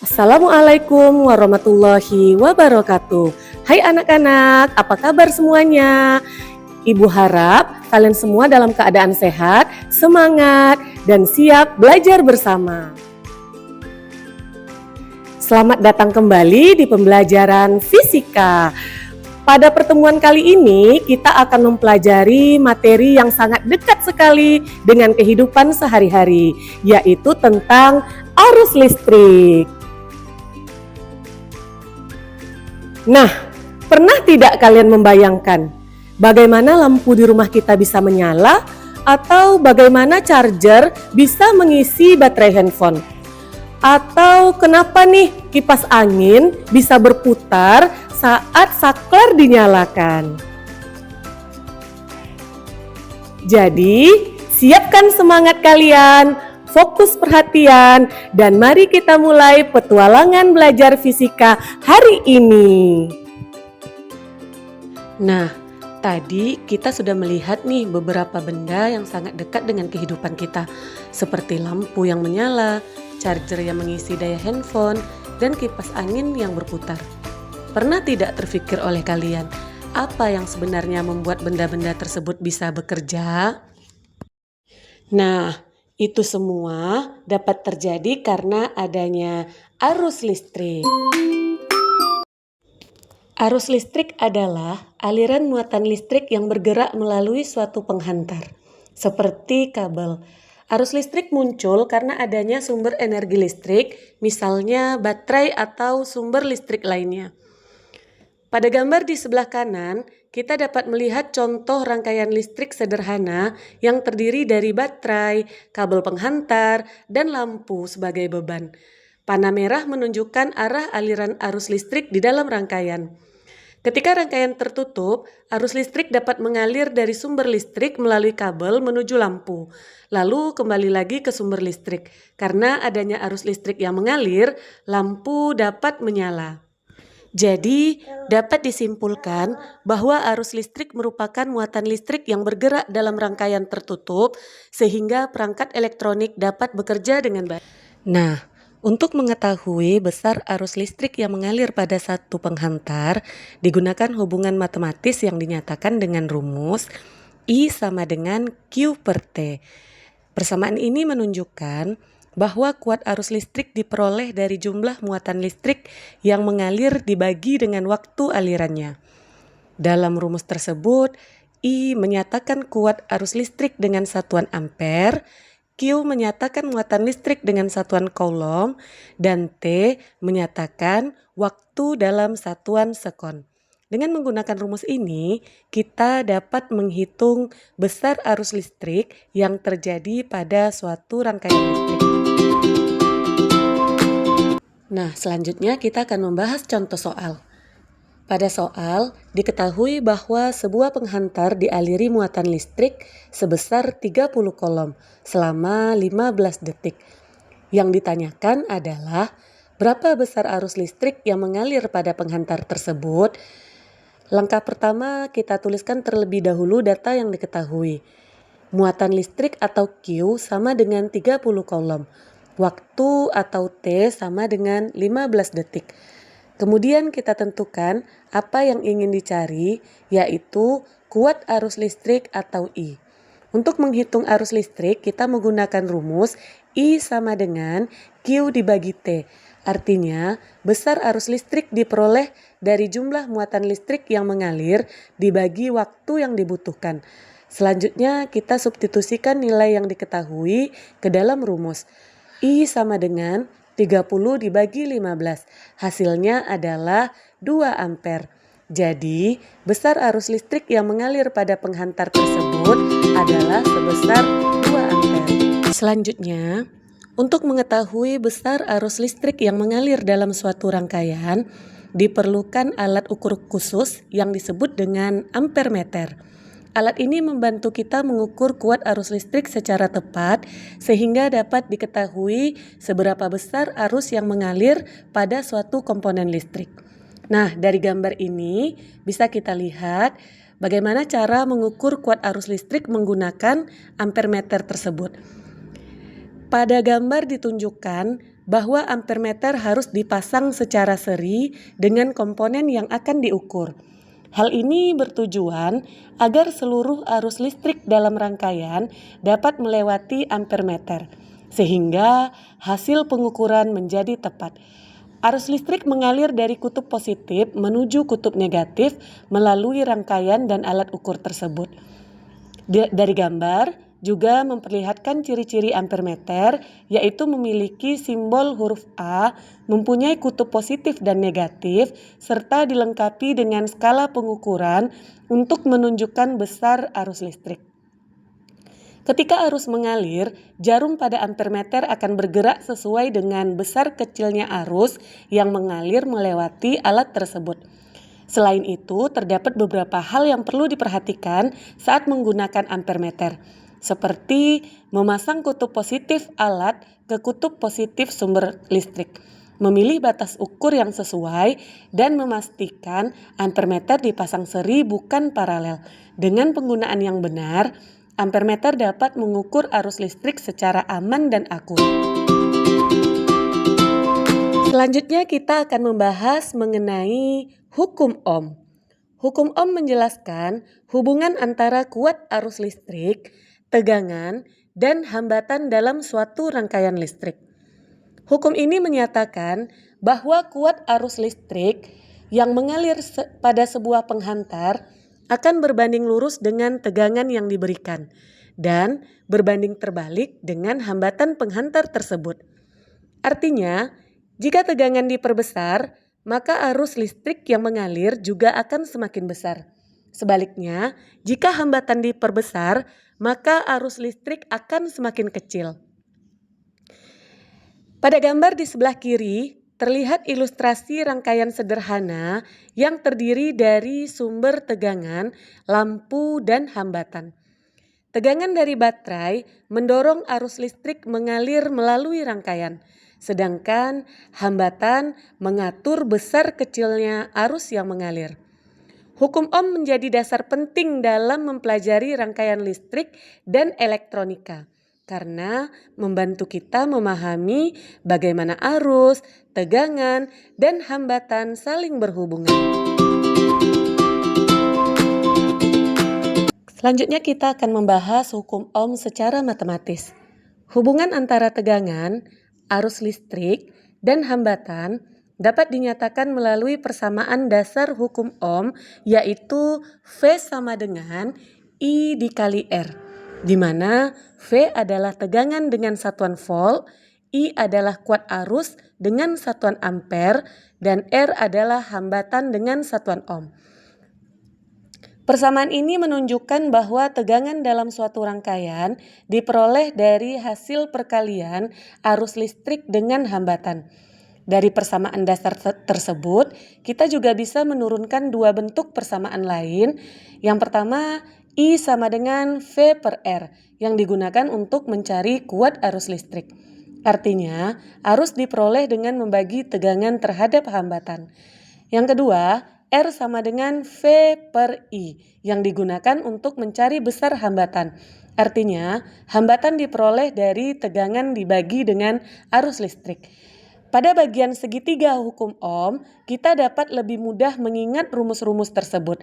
Assalamualaikum warahmatullahi wabarakatuh. Hai anak-anak, apa kabar semuanya? Ibu harap kalian semua dalam keadaan sehat, semangat, dan siap belajar bersama. Selamat datang kembali di pembelajaran fisika. Pada pertemuan kali ini, kita akan mempelajari materi yang sangat dekat sekali dengan kehidupan sehari-hari, yaitu tentang arus listrik. Nah, pernah tidak kalian membayangkan bagaimana lampu di rumah kita bisa menyala atau bagaimana charger bisa mengisi baterai handphone? Atau kenapa nih kipas angin bisa berputar saat saklar dinyalakan? Jadi, siapkan semangat kalian, fokus perhatian, dan mari kita mulai petualangan belajar fisika hari ini. Nah, tadi kita sudah melihat nih beberapa benda yang sangat dekat dengan kehidupan kita, seperti lampu yang menyala, charger yang mengisi daya handphone, dan kipas angin yang berputar. Pernah tidak terfikir oleh kalian, apa yang sebenarnya membuat benda-benda tersebut bisa bekerja? Nah, itu semua dapat terjadi karena adanya arus listrik. Arus listrik adalah aliran muatan listrik yang bergerak melalui suatu penghantar, seperti kabel. Arus listrik muncul karena adanya sumber energi listrik, misalnya baterai atau sumber listrik lainnya. Pada gambar di sebelah kanan, kita dapat melihat contoh rangkaian listrik sederhana yang terdiri dari baterai, kabel penghantar, dan lampu sebagai beban. Panah merah menunjukkan arah aliran arus listrik di dalam rangkaian. Ketika rangkaian tertutup, arus listrik dapat mengalir dari sumber listrik melalui kabel menuju lampu, lalu kembali lagi ke sumber listrik. Karena adanya arus listrik yang mengalir, lampu dapat menyala. Jadi, dapat disimpulkan bahwa arus listrik merupakan muatan listrik yang bergerak dalam rangkaian tertutup sehingga perangkat elektronik dapat bekerja dengan baik. Nah, untuk mengetahui besar arus listrik yang mengalir pada satu penghantar, digunakan hubungan matematis yang dinyatakan dengan rumus I sama dengan Q per T. Persamaan ini menunjukkan bahwa kuat arus listrik diperoleh dari jumlah muatan listrik yang mengalir dibagi dengan waktu alirannya. Dalam rumus tersebut, I menyatakan kuat arus listrik dengan satuan ampere, Q menyatakan muatan listrik dengan satuan coulomb, dan T menyatakan waktu dalam satuan sekon. Dengan menggunakan rumus ini, kita dapat menghitung besar arus listrik yang terjadi pada suatu rangkaian listrik. Nah, selanjutnya kita akan membahas contoh soal. Pada soal, diketahui bahwa sebuah penghantar dialiri muatan listrik sebesar 30 coulomb selama 15 detik. Yang ditanyakan adalah berapa besar arus listrik yang mengalir pada penghantar tersebut. Langkah pertama, kita tuliskan terlebih dahulu data yang diketahui. Muatan listrik atau Q sama dengan 30 coulomb. Waktu atau T sama dengan 15 detik. Kemudian kita tentukan apa yang ingin dicari, yaitu kuat arus listrik atau I. Untuk menghitung arus listrik, kita menggunakan rumus I sama dengan Q dibagi T. Artinya, besar arus listrik diperoleh dari jumlah muatan listrik yang mengalir dibagi waktu yang dibutuhkan. Selanjutnya, kita substitusikan nilai yang diketahui ke dalam rumus. I sama dengan 30 dibagi 15. Hasilnya adalah 2 ampere. Jadi, besar arus listrik yang mengalir pada penghantar tersebut adalah sebesar 2 ampere. Selanjutnya, untuk mengetahui besar arus listrik yang mengalir dalam suatu rangkaian, diperlukan alat ukur khusus yang disebut dengan ampermeter. Alat ini membantu kita mengukur kuat arus listrik secara tepat sehingga dapat diketahui seberapa besar arus yang mengalir pada suatu komponen listrik. Nah, dari gambar ini bisa kita lihat bagaimana cara mengukur kuat arus listrik menggunakan ampermeter tersebut. Pada gambar ditunjukkan bahwa ampermeter harus dipasang secara seri dengan komponen yang akan diukur. Hal ini bertujuan agar seluruh arus listrik dalam rangkaian dapat melewati ampermeter, sehingga hasil pengukuran menjadi tepat. Arus listrik mengalir dari kutub positif menuju kutub negatif melalui rangkaian dan alat ukur tersebut. Dari gambar juga memperlihatkan ciri-ciri ampermeter, yaitu memiliki simbol huruf A, mempunyai kutub positif dan negatif, serta dilengkapi dengan skala pengukuran untuk menunjukkan besar arus listrik. Ketika arus mengalir, jarum pada ampermeter akan bergerak sesuai dengan besar kecilnya arus yang mengalir melewati alat tersebut. Selain itu, terdapat beberapa hal yang perlu diperhatikan saat menggunakan ampermeter, seperti memasang kutub positif alat ke kutub positif sumber listrik, memilih batas ukur yang sesuai, dan memastikan ampermeter dipasang seri bukan paralel. Dengan penggunaan yang benar, ampermeter dapat mengukur arus listrik secara aman dan akurat. Selanjutnya kita akan membahas mengenai hukum Ohm. Hukum Ohm menjelaskan hubungan antara kuat arus listrik, tegangan, dan hambatan dalam suatu rangkaian listrik. Hukum ini menyatakan bahwa kuat arus listrik yang mengalir pada sebuah penghantar akan berbanding lurus dengan tegangan yang diberikan dan berbanding terbalik dengan hambatan penghantar tersebut. Artinya, jika tegangan diperbesar, maka arus listrik yang mengalir juga akan semakin besar. Sebaliknya, jika hambatan diperbesar, maka arus listrik akan semakin kecil. Pada gambar di sebelah kiri, terlihat ilustrasi rangkaian sederhana yang terdiri dari sumber tegangan, lampu, dan hambatan. Tegangan dari baterai mendorong arus listrik mengalir melalui rangkaian, sedangkan hambatan mengatur besar kecilnya arus yang mengalir. Hukum Ohm menjadi dasar penting dalam mempelajari rangkaian listrik dan elektronika, karena membantu kita memahami bagaimana arus, tegangan, dan hambatan saling berhubungan. Selanjutnya kita akan membahas hukum Ohm secara matematis. Hubungan antara tegangan, arus listrik, dan hambatan dapat dinyatakan melalui persamaan dasar hukum Ohm, yaitu V sama dengan I dikali R, di mana V adalah tegangan dengan satuan volt, I adalah kuat arus dengan satuan ampere, dan R adalah hambatan dengan satuan ohm. Persamaan ini menunjukkan bahwa tegangan dalam suatu rangkaian diperoleh dari hasil perkalian arus listrik dengan hambatan. Dari persamaan dasar tersebut, kita juga bisa menurunkan dua bentuk persamaan lain. Yang pertama, I sama dengan V per R yang digunakan untuk mencari kuat arus listrik. Artinya, arus diperoleh dengan membagi tegangan terhadap hambatan. Yang kedua, R sama dengan V per I yang digunakan untuk mencari besar hambatan. Artinya, hambatan diperoleh dari tegangan dibagi dengan arus listrik. Pada bagian segitiga hukum Ohm, kita dapat lebih mudah mengingat rumus-rumus tersebut.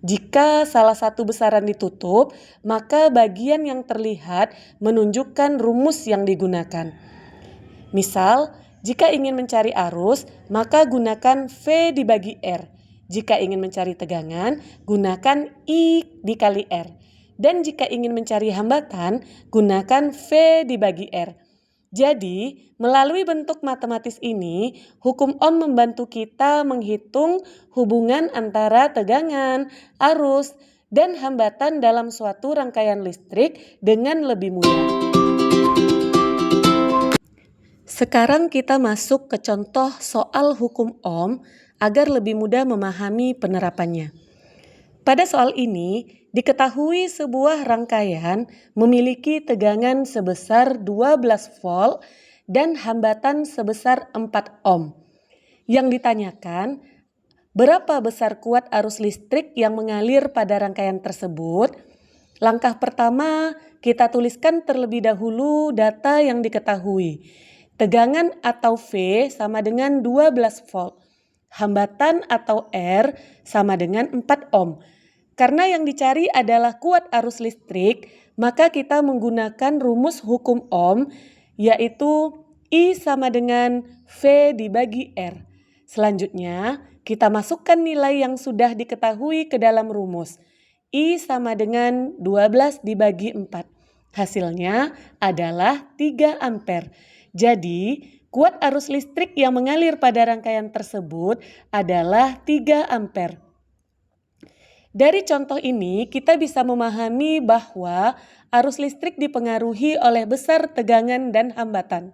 Jika salah satu besaran ditutup, maka bagian yang terlihat menunjukkan rumus yang digunakan. Misal, jika ingin mencari arus, maka gunakan V dibagi R. Jika ingin mencari tegangan, gunakan I dikali R. Dan jika ingin mencari hambatan, gunakan V dibagi R. Jadi, melalui bentuk matematis ini, hukum Ohm membantu kita menghitung hubungan antara tegangan, arus, dan hambatan dalam suatu rangkaian listrik dengan lebih mudah. Sekarang kita masuk ke contoh soal hukum Ohm agar lebih mudah memahami penerapannya. Pada soal ini, diketahui sebuah rangkaian memiliki tegangan sebesar 12 volt dan hambatan sebesar 4 ohm. Yang ditanyakan, berapa besar kuat arus listrik yang mengalir pada rangkaian tersebut? Langkah pertama, kita tuliskan terlebih dahulu data yang diketahui. Tegangan atau V sama dengan 12 volt. Hambatan atau R sama dengan 4 ohm. Karena yang dicari adalah kuat arus listrik, maka kita menggunakan rumus hukum Ohm, yaitu I sama dengan V dibagi R. Selanjutnya, kita masukkan nilai yang sudah diketahui ke dalam rumus. I sama dengan 12 dibagi 4. Hasilnya adalah 3 ampere. Jadi, kuat arus listrik yang mengalir pada rangkaian tersebut adalah 3 ampere. Dari contoh ini, kita bisa memahami bahwa arus listrik dipengaruhi oleh besar tegangan dan hambatan.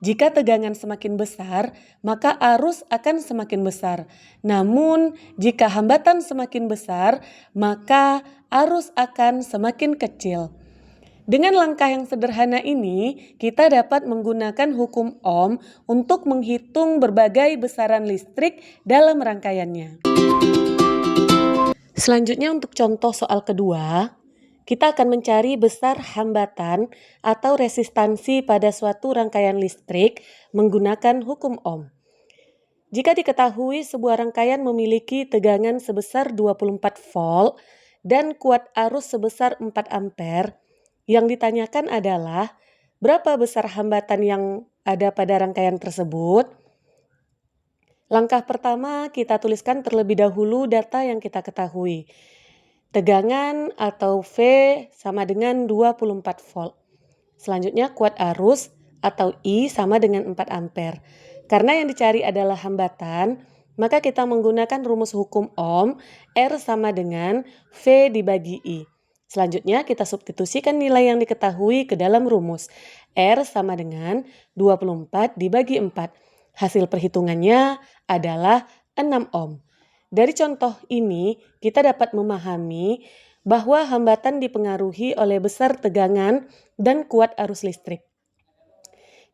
Jika tegangan semakin besar, maka arus akan semakin besar. Namun, jika hambatan semakin besar, maka arus akan semakin kecil. Dengan langkah yang sederhana ini, kita dapat menggunakan hukum Ohm untuk menghitung berbagai besaran listrik dalam rangkaiannya. Selanjutnya untuk contoh soal kedua, kita akan mencari besar hambatan atau resistansi pada suatu rangkaian listrik menggunakan hukum Ohm. Jika diketahui sebuah rangkaian memiliki tegangan sebesar 24 volt dan kuat arus sebesar 4 ampere, yang ditanyakan adalah berapa besar hambatan yang ada pada rangkaian tersebut. Langkah pertama, kita tuliskan terlebih dahulu data yang kita ketahui. Tegangan atau V sama dengan 24 volt. Selanjutnya kuat arus atau I sama dengan 4 ampere. Karena yang dicari adalah hambatan, maka kita menggunakan rumus hukum Ohm, R sama dengan V dibagi I. Selanjutnya kita substitusikan nilai yang diketahui ke dalam rumus. R sama dengan 24 dibagi 4. Hasil perhitungannya adalah 6 ohm. Dari contoh ini, kita dapat memahami bahwa hambatan dipengaruhi oleh besar tegangan dan kuat arus listrik.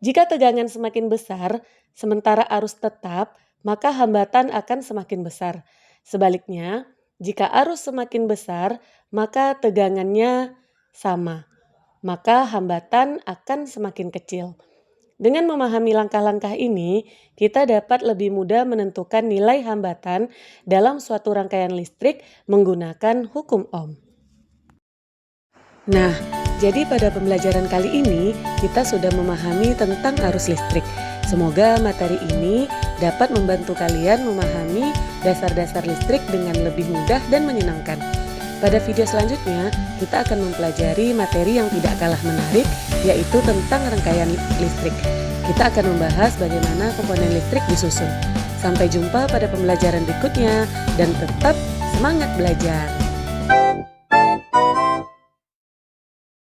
Jika tegangan semakin besar, sementara arus tetap, maka hambatan akan semakin besar. Sebaliknya, jika arus semakin besar, maka tegangannya sama, maka hambatan akan semakin kecil. Dengan memahami langkah-langkah ini, kita dapat lebih mudah menentukan nilai hambatan dalam suatu rangkaian listrik menggunakan hukum Ohm. Nah, jadi pada pembelajaran kali ini kita sudah memahami tentang arus listrik. Semoga materi ini dapat membantu kalian memahami dasar-dasar listrik dengan lebih mudah dan menyenangkan. Pada video selanjutnya, kita akan mempelajari materi yang tidak kalah menarik, yaitu tentang rangkaian listrik. Kita akan membahas bagaimana komponen listrik disusun. Sampai jumpa pada pembelajaran berikutnya, dan tetap semangat belajar!